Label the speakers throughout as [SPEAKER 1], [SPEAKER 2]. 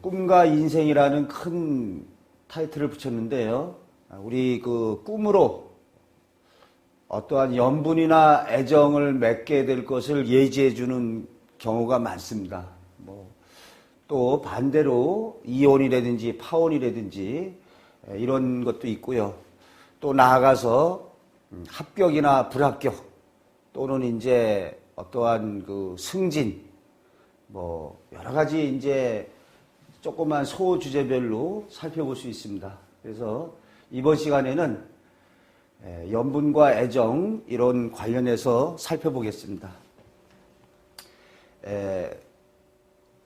[SPEAKER 1] 꿈과 인생이라는 큰 타이틀을 붙였는데요. 우리 그 꿈으로 어떠한 연분이나 애정을 맺게 될 것을 예지해 주는 경우가 많습니다. 또 반대로 이혼이라든지 파혼이라든지 이런 것도 있고요. 또 나아가서 합격이나 불합격 또는 이제 어떠한 그 승진 여러 가지 이제 조그만 소주제별로 살펴볼 수 있습니다. 그래서 이번 시간에는 연분과 애정 이런 관련해서 살펴보겠습니다.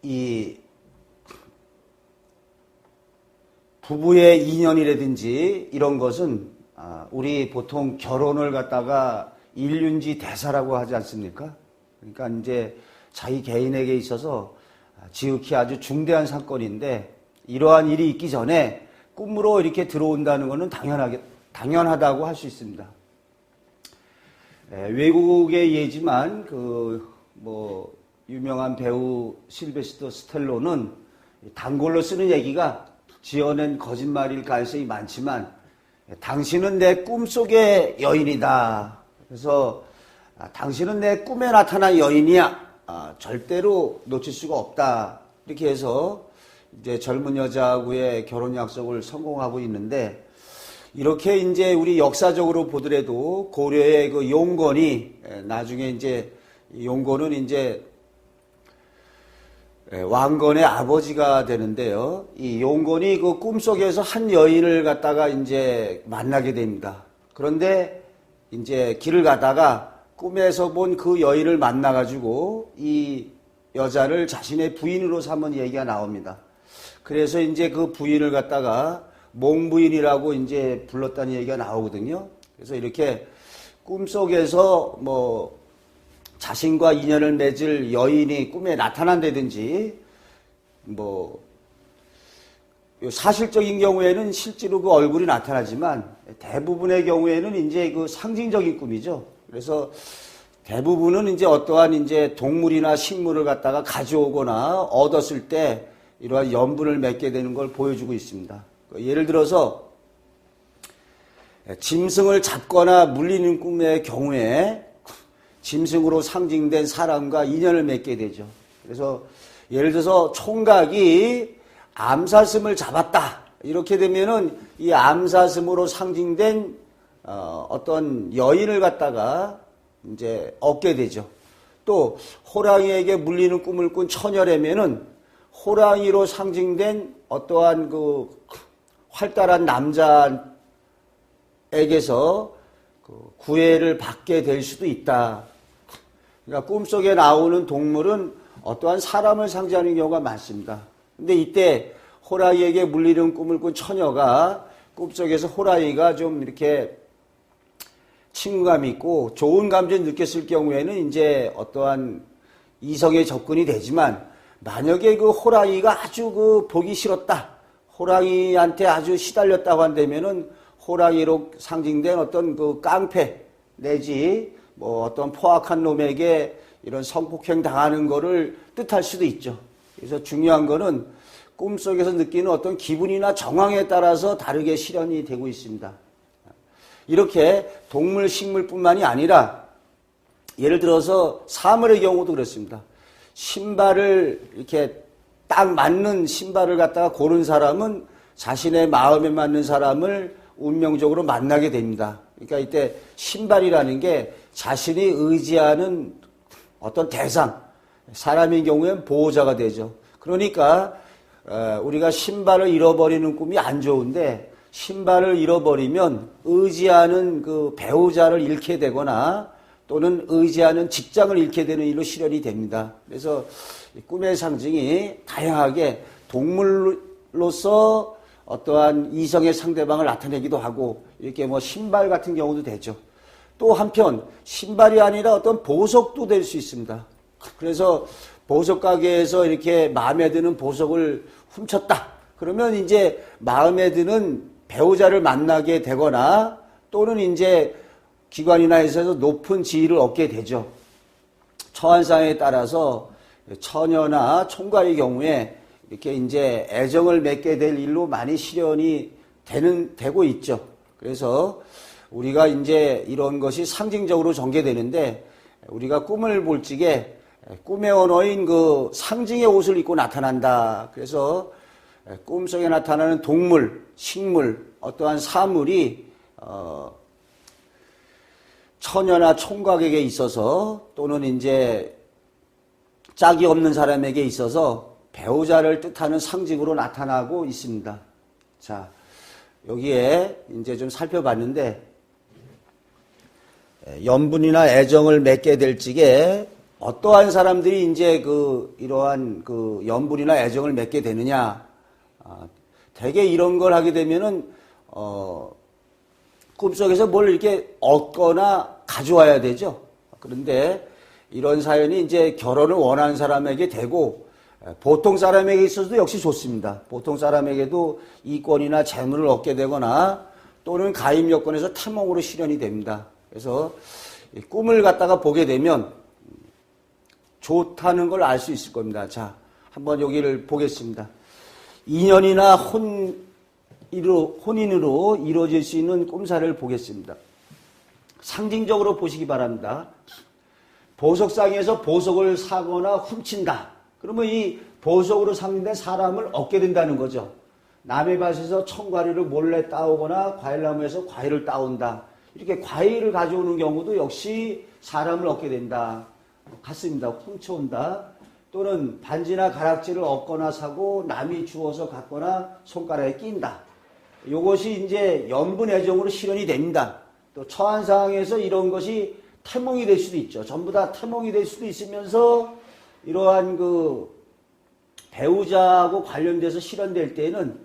[SPEAKER 1] 이 부부의 인연이라든지 이런 것은 우리 보통 결혼을 갖다가 일륜지 대사라고 하지 않습니까? 그러니까 이제 자기 개인에게 있어서 지극히 아주 중대한 사건인데 이러한 일이 있기 전에 꿈으로 이렇게 들어온다는 것은 당연하다고 할 수 있습니다. 외국의 예지만 유명한 배우 실베스터 스텔론은 단골로 쓰는 얘기가 지어낸 거짓말일 가능성이 많지만 당신은 내 꿈속의 여인이다. 그래서 당신은 내 꿈에 나타난 여인이야. 절대로 놓칠 수가 없다. 이렇게 해서 이제 젊은 여자하고의 결혼 약속을 성공하고 있는데 이렇게 이제 우리 역사적으로 보더라도 고려의 그 용건이 나중에 이제 용건은 이제 왕건의 아버지가 되는데요. 이 용건이 그 꿈속에서 한 여인을 갖다가 이제 만나게 됩니다. 그런데 이제 길을 가다가 꿈에서 본 그 여인을 만나가지고 이 여자를 자신의 부인으로 삼은 얘기가 나옵니다. 그래서 이제 그 부인을 갖다가 몽부인이라고 이제 불렀다는 얘기가 나오거든요. 그래서 이렇게 꿈속에서 자신과 인연을 맺을 여인이 꿈에 나타난다든지 사실적인 경우에는 실제로 그 얼굴이 나타나지만 대부분의 경우에는 이제 그 상징적인 꿈이죠. 그래서 대부분은 이제 어떠한 이제 동물이나 식물을 갖다가 가져오거나 얻었을 때 이러한 연분을 맺게 되는 걸 보여주고 있습니다. 예를 들어서 짐승을 잡거나 물리는 꿈의 경우에 짐승으로 상징된 사람과 인연을 맺게 되죠. 그래서 예를 들어서 총각이 암사슴을 잡았다. 이렇게 되면은 이 암사슴으로 상징된 어떤 여인을 갖다가 이제 얻게 되죠. 또 호랑이에게 물리는 꿈을 꾼 처녀라면은 호랑이로 상징된 어떠한 그 활달한 남자에게서 그 구애를 받게 될 수도 있다. 그러니까 꿈속에 나오는 동물은 어떠한 사람을 상징하는 경우가 많습니다. 근데 이때 호랑이에게 물리는 꿈을 꾼 처녀가 꿈속에서 호랑이가 좀 이렇게 친근감 있고 좋은 감정을 느꼈을 경우에는 이제 어떠한 이성에 접근이 되지만 만약에 그 호랑이가 아주 그 보기 싫었다. 호랑이한테 아주 시달렸다고 한다면은 호랑이로 상징된 어떤 그 깡패 내지 어떤 포악한 놈에게 이런 성폭행 당하는 거를 뜻할 수도 있죠. 그래서 중요한 거는 꿈속에서 느끼는 어떤 기분이나 정황에 따라서 다르게 실현이 되고 있습니다. 이렇게 동물, 식물뿐만이 아니라 예를 들어서 사물의 경우도 그렇습니다. 신발을 이렇게 딱 맞는 신발을 갖다가 고른 사람은 자신의 마음에 맞는 사람을 운명적으로 만나게 됩니다. 그러니까 이때 신발이라는 게 자신이 의지하는 어떤 대상, 사람인 경우에는 보호자가 되죠. 그러니까 우리가 신발을 잃어버리는 꿈이 안 좋은데 신발을 잃어버리면 의지하는 그 배우자를 잃게 되거나 또는 의지하는 직장을 잃게 되는 일로 실현이 됩니다. 그래서 꿈의 상징이 다양하게 동물로서 어떠한 이성의 상대방을 나타내기도 하고 이렇게 신발 같은 경우도 되죠. 또 한편 신발이 아니라 어떤 보석도 될 수 있습니다. 그래서 보석 가게에서 이렇게 마음에 드는 보석을 훔쳤다. 그러면 이제 마음에 드는 배우자를 만나게 되거나 또는 이제 기관이나 회사에서 높은 지위를 얻게 되죠. 처한상에 따라서 처녀나 총괄의 경우에 이렇게 이제 애정을 맺게 될 일로 많이 실현이 되고 있죠. 그래서 우리가 이제 이런 것이 상징적으로 전개되는데, 우리가 꿈을 볼 적에 꿈의 언어인 그 상징의 옷을 입고 나타난다. 그래서 꿈속에 나타나는 동물, 식물, 어떠한 사물이 처녀나 총각에게 있어서, 또는 이제 짝이 없는 사람에게 있어서 배우자를 뜻하는 상징으로 나타나고 있습니다. 자, 여기에 이제 좀 살펴봤는데, 연분이나 애정을 맺게 될 적에 어떠한 사람들이 이제 이러한 연분이나 애정을 맺게 되느냐. 대개 이런 걸 하게 되면은, 꿈속에서 뭘 이렇게 얻거나 가져와야 되죠. 그런데 이런 사연이 이제 결혼을 원하는 사람에게 되고, 보통 사람에게 있어서도 역시 좋습니다. 보통 사람에게도 이권이나 재물을 얻게 되거나, 또는 가임 여건에서 태몽으로 실현이 됩니다. 그래서 꿈을 갖다가 보게 되면 좋다는 걸 알 수 있을 겁니다. 자, 한번 여기를 보겠습니다. 인연이나 혼인으로 이루어질 수 있는 꿈사를 보겠습니다. 상징적으로 보시기 바랍니다. 보석상에서 보석을 사거나 훔친다. 그러면 이 보석으로 상징된 사람을 얻게 된다는 거죠. 남의 밭에서 청과리를 몰래 따오거나 과일나무에서 과일을 따온다. 이렇게 과일을 가져오는 경우도 역시 사람을 얻게 된다. 같습니다. 훔쳐온다. 또는 반지나 가락지를 얻거나 사고 남이 주워서 갖거나 손가락에 낀다. 이것이 이제 연분 애정으로 실현이 됩니다. 또 처한 상황에서 이런 것이 태몽이 될 수도 있죠. 전부 다 태몽이 될 수도 있으면서, 이러한 배우자하고 관련돼서 실현될 때는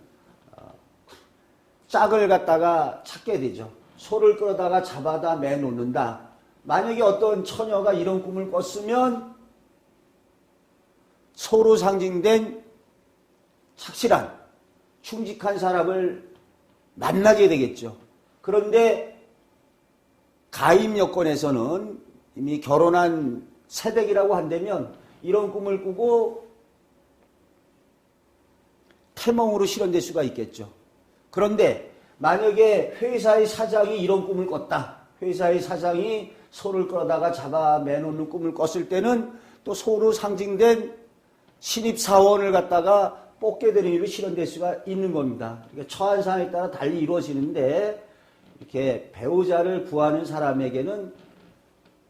[SPEAKER 1] 짝을 갖다가 찾게 되죠. 소를 끌어다가 잡아다 매놓는다. 만약에 어떤 처녀가 이런 꿈을 꿨으면 소로 상징된 착실한, 충직한 사람을 만나게 되겠죠. 그런데 가임 여건에서는 이미 결혼한 새댁이라고 한다면 이런 꿈을 꾸고 태몽으로 실현될 수가 있겠죠. 그런데 만약에 회사의 사장이 이런 꿈을 꿨다. 회사의 사장이 소를 끌어다가 잡아 매놓는 꿈을 꿨을 때는 또 소로 상징된 신입사원을 갖다가 뽑게 되는 일로 실현될 수가 있는 겁니다. 그러니까 처한 상황에 따라 달리 이루어지는데, 이렇게 배우자를 구하는 사람에게는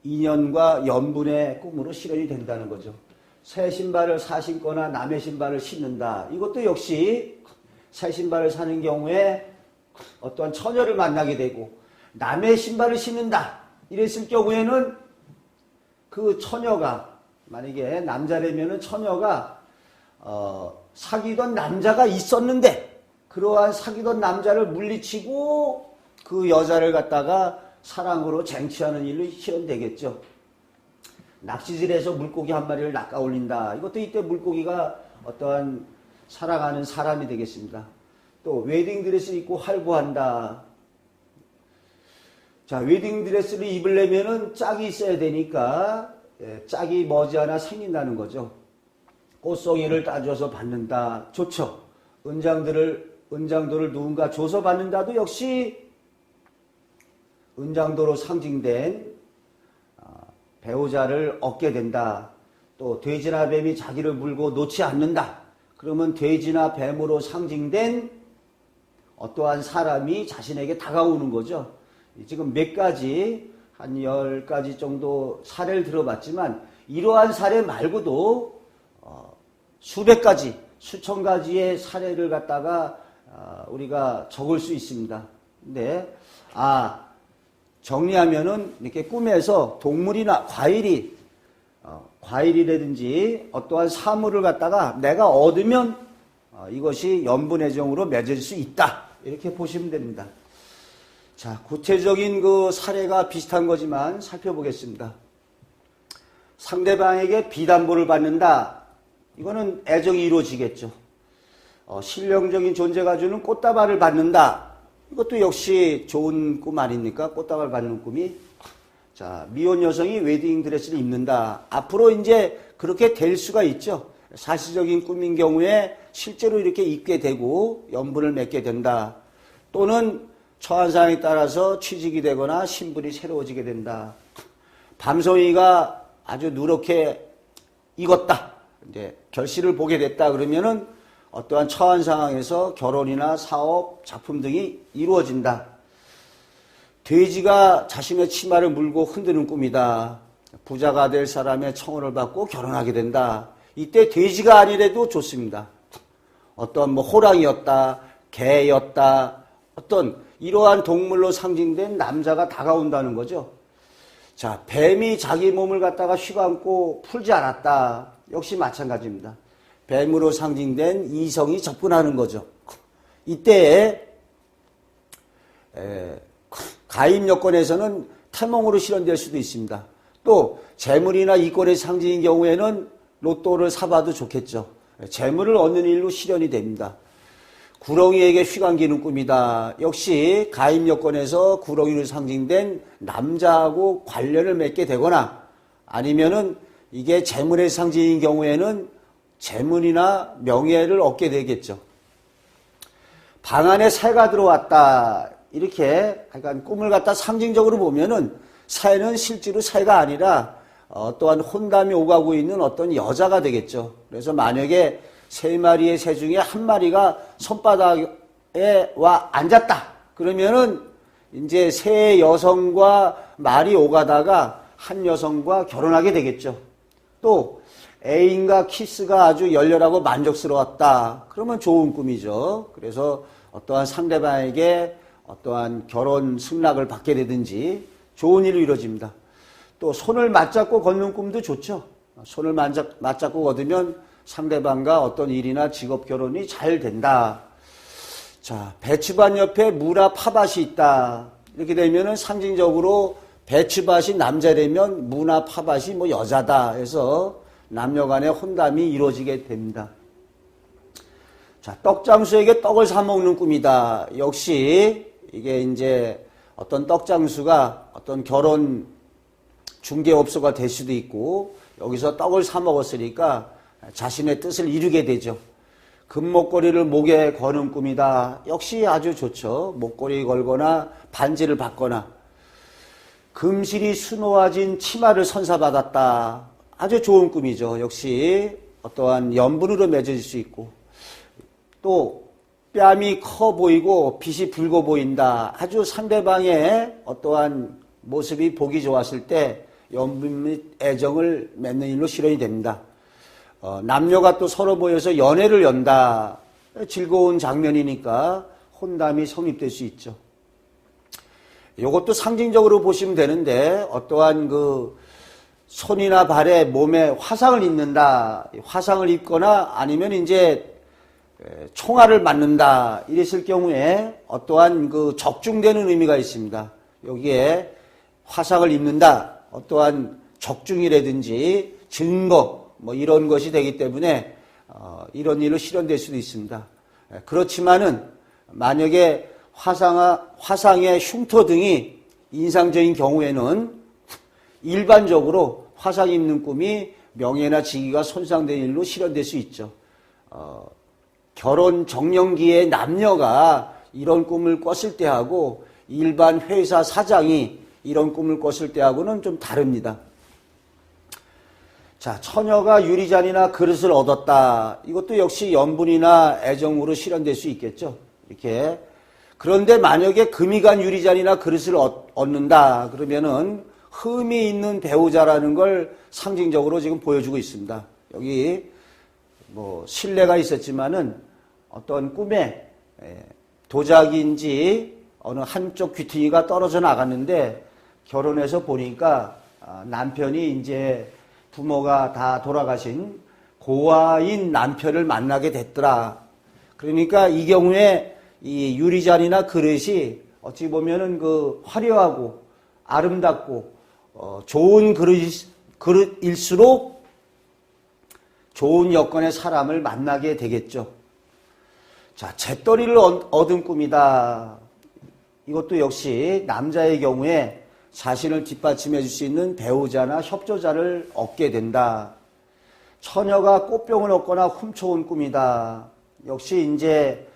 [SPEAKER 1] 인연과 연분의 꿈으로 실현이 된다는 거죠. 새 신발을 사신거나 남의 신발을 신는다. 이것도 역시 새 신발을 사는 경우에 어떠한 처녀를 만나게 되고, 남의 신발을 신는다 이랬을 경우에는 그 처녀가, 만약에 남자라면은 처녀가 사귀던 남자가 있었는데 그러한 사귀던 남자를 물리치고 그 여자를 갖다가 사랑으로 쟁취하는 일로 실현되겠죠. 낚시질에서 물고기 한 마리를 낚아 올린다. 이것도 이때 물고기가 어떠한 사랑하는 사람이 되겠습니다. 또 웨딩드레스를 입고 활보한다. 자, 웨딩드레스를 입으려면은 짝이 있어야 되니까 짝이 머지않아 생긴다는 거죠. 꽃송이를 따줘서 받는다. 좋죠. 은장도를 누군가 줘서 받는다도 역시 은장도로 상징된 배우자를 얻게 된다. 또 돼지나 뱀이 자기를 물고 놓지 않는다. 그러면 돼지나 뱀으로 상징된 어떠한 사람이 자신에게 다가오는 거죠. 지금 몇 가지, 한 10가지 정도 사례를 들어봤지만, 이러한 사례 말고도 수백 가지, 수천 가지의 사례를 갖다가 우리가 적을 수 있습니다. 근데 정리하면은 이렇게 꿈에서 동물이나 과일이라든지 어떠한 사물을 갖다가 내가 얻으면 이것이 연분애정으로 맺어질 수 있다. 이렇게 보시면 됩니다. 자, 구체적인 그 사례가 비슷한 거지만 살펴보겠습니다. 상대방에게 비담보를 받는다. 이거는 애정이 이루어지겠죠. 신령적인 존재가 주는 꽃다발을 받는다. 이것도 역시 좋은 꿈 아닙니까? 꽃다발 받는 꿈이. 자, 미혼 여성이 웨딩드레스를 입는다. 앞으로 이제 그렇게 될 수가 있죠. 사실적인 꿈인 경우에 실제로 이렇게 입게 되고 연분을 맺게 된다. 또는 처한상에 따라서 취직이 되거나 신분이 새로워지게 된다. 밤송이가 아주 누렇게 익었다. 이제 결실을 보게 됐다. 그러면은 어떠한 처한 상황에서 결혼이나 사업, 작품 등이 이루어진다. 돼지가 자신의 치마를 물고 흔드는 꿈이다. 부자가 될 사람의 청혼을 받고 결혼하게 된다. 이때 돼지가 아니래도 좋습니다. 어떤 뭐 호랑이였다, 개였다, 어떤 이러한 동물로 상징된 남자가 다가온다는 거죠. 자, 뱀이 자기 몸을 갖다가 휘감고 풀지 않았다. 역시 마찬가지입니다. 뱀으로 상징된 이성이 접근하는 거죠. 이때 가입 여건에서는 태몽으로 실현될 수도 있습니다. 또 재물이나 이권의 상징인 경우에는 로또를 사봐도 좋겠죠. 재물을 얻는 일로 실현이 됩니다. 구렁이에게 휘감기는 꿈이다. 역시 가입 여건에서 구렁이로 상징된 남자하고 관련을 맺게 되거나 아니면은 이게 재물의 상징인 경우에는 재물이나 명예를 얻게 되겠죠. 방 안에 새가 들어왔다. 이렇게 약간 꿈을 갖다 상징적으로 보면은 새는 실제로 새가 아니라 또한 혼담이 오가고 있는 어떤 여자가 되겠죠. 그래서 만약에 3마리의 새 중에 1마리가 손바닥에 와 앉았다. 그러면은 이제 새 여성과 말이 오가다가 한 여성과 결혼하게 되겠죠. 또 애인과 키스가 아주 열렬하고 만족스러웠다. 그러면 좋은 꿈이죠. 그래서 어떠한 상대방에게 어떠한 결혼 승낙을 받게 되든지 좋은 일이 이루어집니다. 또 손을 맞잡고 걷는 꿈도 좋죠. 손을 맞잡고 걷으면 상대방과 어떤 일이나 직업 결혼이 잘 된다. 자, 배추밭 옆에 무나 팥밭이 있다. 이렇게 되면은 상징적으로 배추밭이 남자라면 무나 팥밭이 뭐 여자다 해서 남녀 간의 혼담이 이루어지게 됩니다. 자, 떡장수에게 떡을 사먹는 꿈이다. 역시 이게 이제 어떤 떡장수가 어떤 결혼 중개업소가 될 수도 있고 여기서 떡을 사먹었으니까 자신의 뜻을 이루게 되죠. 금목걸이를 목에 거는 꿈이다. 역시 아주 좋죠. 목걸이 걸거나 반지를 받거나 금실이 수놓아진 치마를 선사받았다. 아주 좋은 꿈이죠. 역시 어떠한 연분으로 맺어질 수 있고 또 뺨이 커 보이고 빛이 붉어 보인다. 아주 상대방의 어떠한 모습이 보기 좋았을 때 연분 및 애정을 맺는 일로 실현이 됩니다. 남녀가 또 서로 모여서 연애를 연다. 즐거운 장면이니까 혼담이 성립될 수 있죠. 이것도 상징적으로 보시면 되는데 어떠한 그 손이나 발에 몸에 화상을 입는다. 화상을 입거나 아니면 이제 총알을 맞는다. 이랬을 경우에 어떠한 그 적중되는 의미가 있습니다. 여기에 화상을 입는다. 어떠한 적중이라든지 증거 뭐 이런 것이 되기 때문에 이런 일로 실현될 수도 있습니다. 그렇지만은 만약에 화상의 흉터 등이 인상적인 경우에는 일반적으로 화상 입는 꿈이 명예나 직위가 손상된 일로 실현될 수 있죠. 결혼 정년기의 남녀가 이런 꿈을 꿨을 때하고 일반 회사 사장이 이런 꿈을 꿨을 때하고는 좀 다릅니다. 자, 처녀가 유리잔이나 그릇을 얻었다. 이것도 역시 연분이나 애정으로 실현될 수 있겠죠. 이렇게. 그런데 만약에 금이 간 유리잔이나 그릇을 얻는다. 그러면은 흠이 있는 배우자라는 걸 상징적으로 지금 보여주고 있습니다. 여기 뭐 신뢰가 있었지만은 어떤 꿈에 도자기인지 어느 한쪽 귀퉁이가 떨어져 나갔는데 결혼해서 보니까 남편이 이제 부모가 다 돌아가신 고아인 남편을 만나게 됐더라. 그러니까 이 경우에 이 유리잔이나 그릇이 어찌 보면은 그 화려하고 아름답고 좋은 그릇일수록 좋은 여건의 사람을 만나게 되겠죠. 자, 재떨이를 얻은 꿈이다. 이것도 역시 남자의 경우에 자신을 뒷받침해 줄 수 있는 배우자나 협조자를 얻게 된다. 처녀가 꽃병을 얻거나 훔쳐온 꿈이다. 역시 이제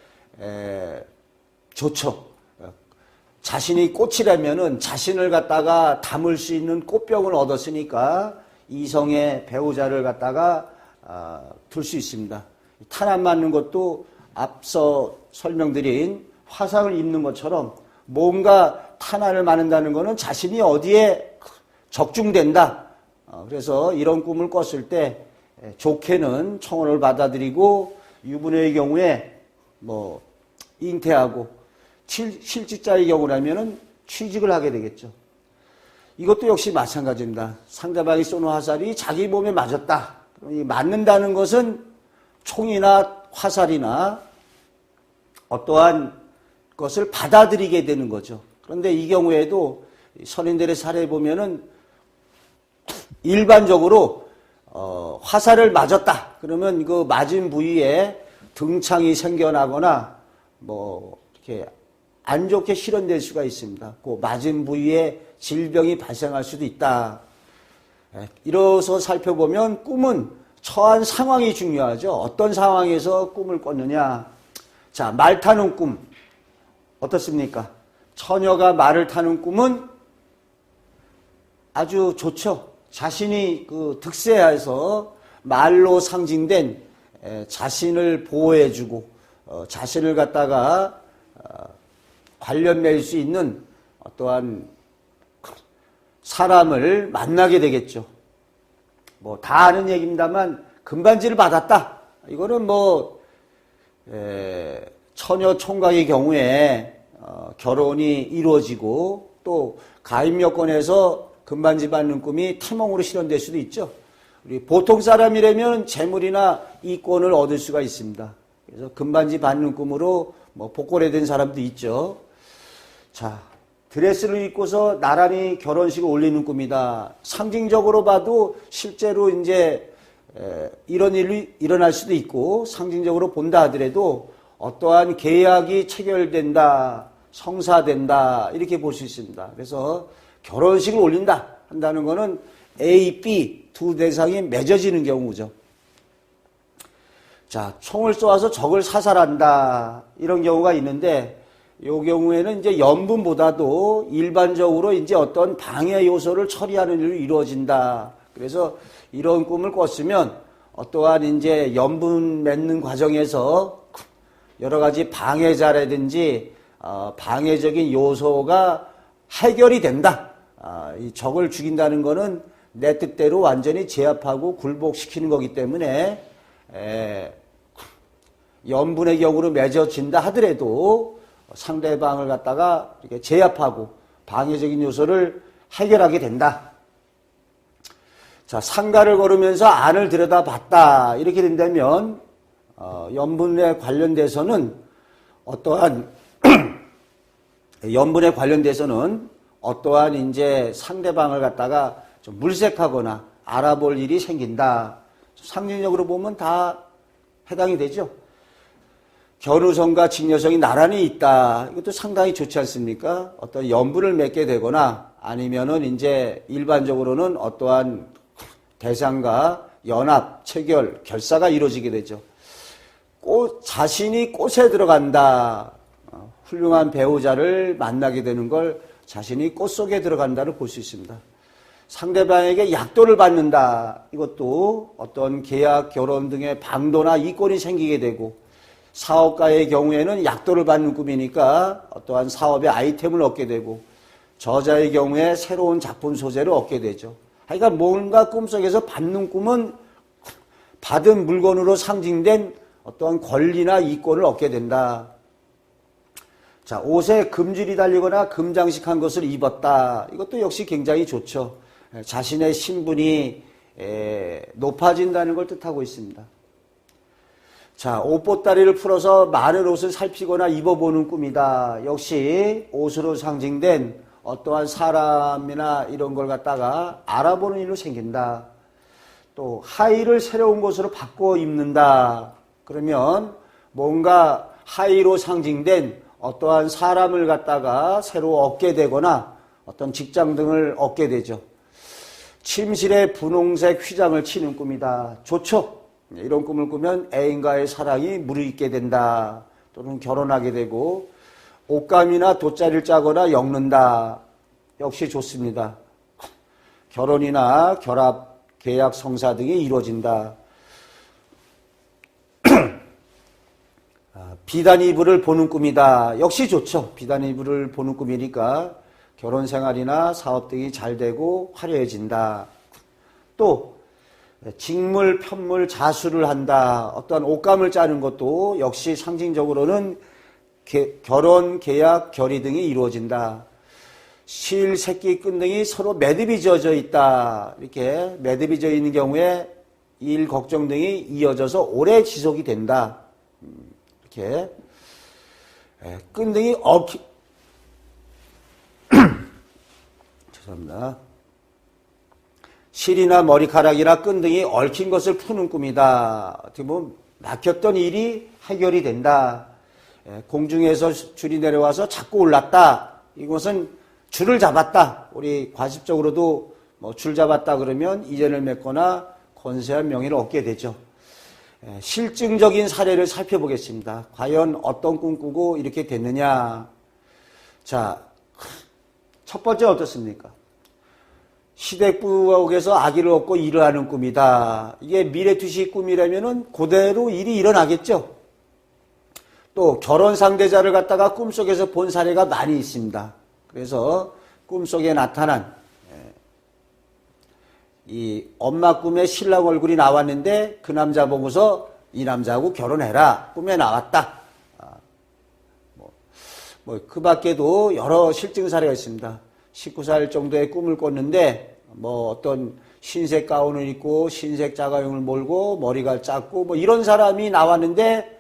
[SPEAKER 1] 좋죠. 자신이 꽃이라면은 자신을 갖다가 담을 수 있는 꽃병을 얻었으니까 이성의 배우자를 갖다가 둘 수 있습니다. 탄 안 맞는 것도 앞서 설명드린 화상을 입는 것처럼 뭔가 탄환을 맞는다는 것은 자신이 어디에 적중된다. 그래서 이런 꿈을 꿨을 때 좋게는 청혼을 받아들이고 유부녀의 경우에 뭐 잉태하고 실직자의 경우라면은 취직을 하게 되겠죠. 이것도 역시 마찬가지입니다. 상대방이 쏘는 화살이 자기 몸에 맞았다. 맞는다는 것은 총이나 화살이나 어떠한 것을 받아들이게 되는 거죠. 그런데 이 경우에도 선인들의 사례에 보면은 일반적으로 화살을 맞았다. 그러면 그 맞은 부위에 등창이 생겨나거나 뭐 이렇게 안 좋게 실현될 수가 있습니다. 그 맞은 부위에 질병이 발생할 수도 있다. 이로서 살펴보면 꿈은 처한 상황이 중요하죠. 어떤 상황에서 꿈을 꿨느냐. 자, 말 타는 꿈 어떻습니까? 처녀가 말을 타는 꿈은 아주 좋죠. 자신이 그 득세해서 말로 상징된 자신을 보호해주고 자신을 갖다가 관련 맺을 수 있는 어떠한 사람을 만나게 되겠죠. 뭐 다 아는 얘기입니다만 금반지를 받았다. 이거는 뭐 처녀 총각의 경우에 결혼이 이루어지고 또 가임 여건에서 금반지 받는 꿈이 태몽으로 실현될 수도 있죠. 우리 보통 사람이라면 재물이나 이권을 얻을 수가 있습니다. 그래서 금반지 받는 꿈으로 뭐 복골해된 사람도 있죠. 자, 드레스를 입고서 나란히 결혼식을 올리는 꿈이다. 상징적으로 봐도 실제로 이제 이런 일이 일어날 수도 있고 상징적으로 본다 하더라도 어떠한 계약이 체결된다, 성사된다 이렇게 볼 수 있습니다. 그래서 결혼식을 올린다 한다는 것은 A, B 두 대상이 맺어지는 경우죠. 자, 총을 쏘아서 적을 사살한다 이런 경우가 있는데 이 경우에는 이제 연분보다도 일반적으로 이제 어떤 방해 요소를 처리하는 일이 이루어진다. 그래서 이런 꿈을 꿨으면 어떠한 이제 연분 맺는 과정에서 여러 가지 방해자라든지 방해적인 요소가 해결이 된다. 이 적을 죽인다는 것은 내 뜻대로 완전히 제압하고 굴복시키는 거기 때문에 연분의 경우로 맺어진다 하더라도 상대방을 갖다가 이렇게 제압하고 방해적인 요소를 해결하게 된다. 자, 상가를 걸으면서 안을 들여다봤다. 이렇게 된다면 연분에 관련돼서는 어떠한 연분에 관련돼서는 어떠한 이제 상대방을 갖다가 좀 물색하거나 알아볼 일이 생긴다. 상징적으로 보면 다 해당이 되죠. 견우성과 직녀성이 나란히 있다. 이것도 상당히 좋지 않습니까? 어떤 연분을 맺게 되거나 아니면은 이제 일반적으로는 어떠한 대상과 연합, 체결, 결사가 이루어지게 되죠. 자신이 꽃에 들어간다. 훌륭한 배우자를 만나게 되는 걸 자신이 꽃 속에 들어간다를 볼 수 있습니다. 상대방에게 약도를 받는다. 이것도 어떤 계약, 결혼 등의 방도나 이권이 생기게 되고 사업가의 경우에는 약도를 받는 꿈이니까 어떠한 사업의 아이템을 얻게 되고 저자의 경우에 새로운 작품 소재를 얻게 되죠. 그러니까 뭔가 꿈속에서 받는 꿈은 받은 물건으로 상징된 어떠한 권리나 이권을 얻게 된다. 자, 옷에 금줄이 달리거나 금장식한 것을 입었다. 이것도 역시 굉장히 좋죠. 자신의 신분이 높아진다는 걸 뜻하고 있습니다. 자, 옷보따리를 풀어서 많은 옷을 살피거나 입어보는 꿈이다. 역시 옷으로 상징된 어떠한 사람이나 이런 걸 갖다가 알아보는 일로 생긴다. 또 하의를 새로운 것으로 바꿔 입는다. 그러면 뭔가 하의로 상징된 어떠한 사람을 갖다가 새로 얻게 되거나 어떤 직장 등을 얻게 되죠. 침실에 분홍색 휘장을 치는 꿈이다. 좋죠? 이런 꿈을 꾸면 애인과의 사랑이 무르익게 된다. 또는 결혼하게 되고 옷감이나 돗자리를 짜거나 엮는다. 역시 좋습니다. 결혼이나 결합, 계약, 성사 등이 이루어진다. 비단 이불을 보는 꿈이다. 역시 좋죠. 비단 이불을 보는 꿈이니까 결혼 생활이나 사업 등이 잘 되고 화려해진다. 또 직물, 편물, 자수를 한다. 어떠한 옷감을 짜는 것도 역시 상징적으로는 결혼, 계약, 결의 등이 이루어진다. 실, 새끼, 끈 등이 서로 매듭이 지어져 있다. 이렇게 매듭이 지어 있는 경우에 일, 걱정 등이 이어져서 오래 지속이 된다. 이렇게 끈 등이 죄송합니다. 실이나 머리카락이나 끈 등이 얽힌 것을 푸는 꿈이다. 어떻게 보면 막혔던 일이 해결이 된다. 공중에서 줄이 내려와서 자꾸 올랐다. 이것은 줄을 잡았다. 우리 과십적으로도 줄 잡았다 그러면 이전을 맺거나 권세한 명예를 얻게 되죠. 실증적인 사례를 살펴보겠습니다. 과연 어떤 꿈 꾸고 이렇게 됐느냐. 자, 첫 번째 어떻습니까? 시댁부엌에서 아기를 얻고 일을 하는 꿈이다. 이게 미래투시 꿈이라면은 그대로 일이 일어나겠죠. 또 결혼 상대자를 갖다가 꿈속에서 본 사례가 많이 있습니다. 그래서 꿈속에 나타난 이 엄마 꿈에 신랑 얼굴이 나왔는데 그 남자 보고서 이 남자하고 결혼해라. 꿈에 나왔다. 그 밖에도 여러 실증 사례가 있습니다. 19살 정도의 꿈을 꿨는데 어떤 흰색 가운을 입고 흰색 자가용을 몰고 머리가 작고 이런 사람이 나왔는데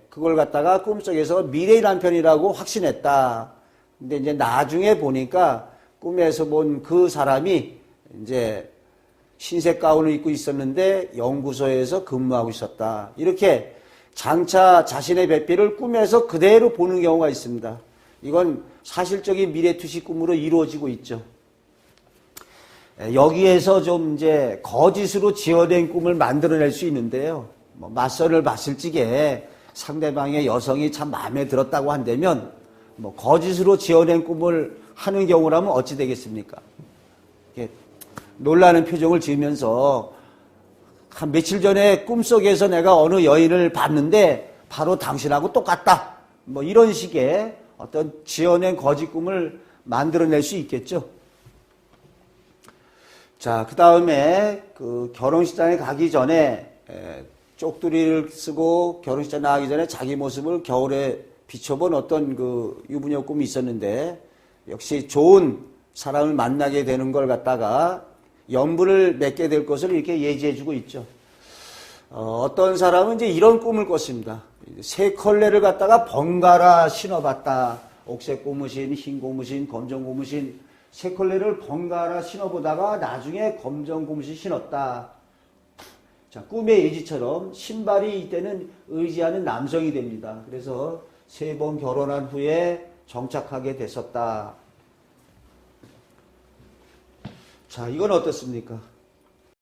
[SPEAKER 1] 그걸 갖다가 꿈속에서 미래의 남편이라고 확신했다. 근데 이제 나중에 보니까 꿈에서 본 그 사람이 이제 흰색 가운을 입고 있었는데 연구소에서 근무하고 있었다. 이렇게 장차 자신의 배필을 꿈에서 그대로 보는 경우가 있습니다. 이건 사실적인 미래투시 꿈으로 이루어지고 있죠. 여기에서 좀 이제 거짓으로 지어낸 꿈을 만들어낼 수 있는데요. 맞선을 봤을 적에 상대방의 여성이 참 마음에 들었다고 한다면 거짓으로 지어낸 꿈을 하는 경우라면 어찌 되겠습니까? 놀라는 표정을 지으면서 한 며칠 전에 꿈속에서 내가 어느 여인을 봤는데 바로 당신하고 똑같다. 이런 식의 어떤 지어낸 거짓 꿈을 만들어낼 수 있겠죠. 자, 그 다음에 그 결혼식장에 가기 전에 쪽두리를 쓰고 결혼식장 나가기 전에 자기 모습을 겨울에 비춰본 어떤 그 유부녀 꿈이 있었는데 역시 좋은 사람을 만나게 되는 걸 갖다가 연분을 맺게 될 것을 이렇게 예지해주고 있죠. 어떤 사람은 이제 이런 꿈을 꿨습니다. 새 컬레를 갖다가 번갈아 신어봤다. 옥색 고무신, 흰 고무신, 검정 고무신, 새 컬레를 번갈아 신어보다가 나중에 검정 고무신 신었다. 자, 꿈의 예지처럼 신발이 이때는 의지하는 남성이 됩니다. 그래서 3번 결혼한 후에 정착하게 됐었다. 자, 이건 어떻습니까?